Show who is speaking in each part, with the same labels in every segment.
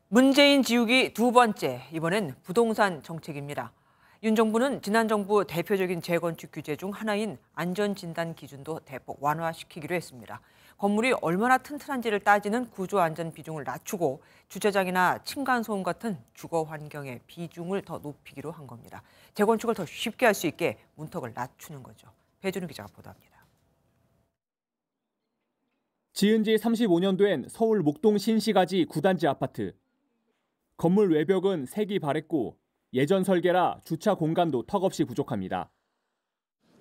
Speaker 1: 문재인 지우기 두 번째, 이번엔 부동산 정책입니다. 윤 정부는 지난 정부 대표적인 재건축 규제 중 하나인 안전진단 기준도 대폭 완화시키기로 했습니다. 건물이 얼마나 튼튼한지를 따지는 구조 안전 비중을 낮추고 주차장이나 층간소음 같은 주거 환경의 비중을 더 높이기로 한 겁니다. 재건축을 더 쉽게 할 수 있게 문턱을 낮추는 거죠. 배준우 기자가 보도합니다.
Speaker 2: 지은 지 35년 된 서울 목동 신시가지 9단지 아파트. 건물 외벽은 색이 바랬고 예전 설계라 주차 공간도 턱없이 부족합니다.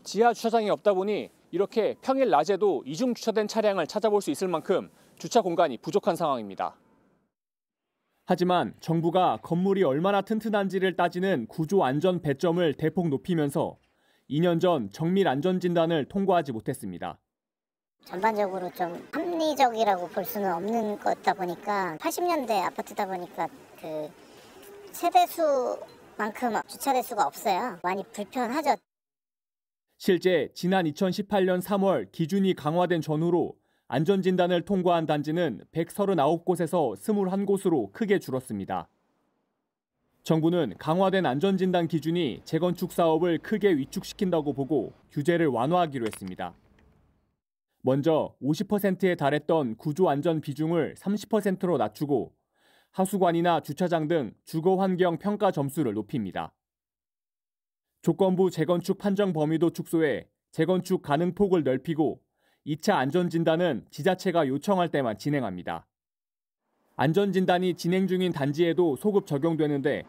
Speaker 2: 지하 주차장이 없다 보니 이렇게 평일 낮에도 이중 주차된 차량을 찾아볼 수 있을 만큼 주차 공간이 부족한 상황입니다. 하지만 정부가 건물이 얼마나 튼튼한지를 따지는 구조 안전 배점을 대폭 높이면서 2년 전 정밀 안전 진단을 통과하지 못했습니다.
Speaker 3: 전반적으로 좀 합리적이라고 볼 수는 없는 거다 보니까 80년대 아파트다 보니까 그 세대수만큼 주차 대수가 없어요. 많이 불편하죠.
Speaker 2: 실제 지난 2018년 3월 기준이 강화된 전후로 안전진단을 통과한 단지는 139곳에서 21곳으로 크게 줄었습니다. 정부는 강화된 안전진단 기준이 재건축 사업을 크게 위축시킨다고 보고 규제를 완화하기로 했습니다. 먼저 50%에 달했던 구조 안전 비중을 30%로 낮추고 하수관이나 주차장 등 주거 환경 평가 점수를 높입니다. 조건부 재건축 판정 범위도 축소해 재건축 가능 폭을 넓히고 2차 안전진단은 지자체가 요청할 때만 진행합니다. 안전진단이 진행 중인 단지에도 소급 적용되는데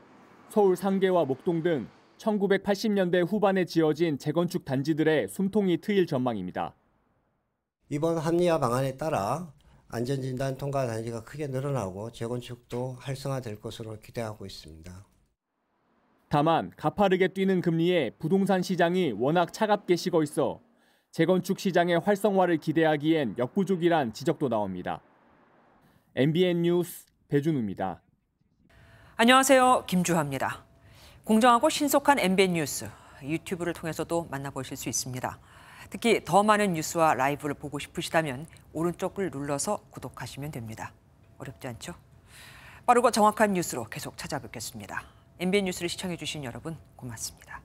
Speaker 2: 서울 상계와 목동 등 1980년대 후반에 지어진 재건축 단지들의 숨통이 트일 전망입니다.
Speaker 4: 이번 합리화 방안에 따라 안전진단 통과 단지가 크게 늘어나고 재건축도 활성화될 것으로 기대하고 있습니다.
Speaker 2: 다만 가파르게 뛰는 금리에 부동산 시장이 워낙 차갑게 식어 있어 재건축 시장의 활성화를 기대하기엔 역부족이란 지적도 나옵니다. MBN 뉴스 배준우입니다.
Speaker 1: 안녕하세요. 김주하입니다. 공정하고 신속한 MBN 뉴스, 유튜브를 통해서도 만나보실 수 있습니다. 특히 더 많은 뉴스와 라이브를 보고 싶으시다면 오른쪽을 눌러서 구독하시면 됩니다. 어렵지 않죠? 빠르고 정확한 뉴스로 계속 찾아뵙겠습니다. MBN 뉴스를 시청해주신 여러분 고맙습니다.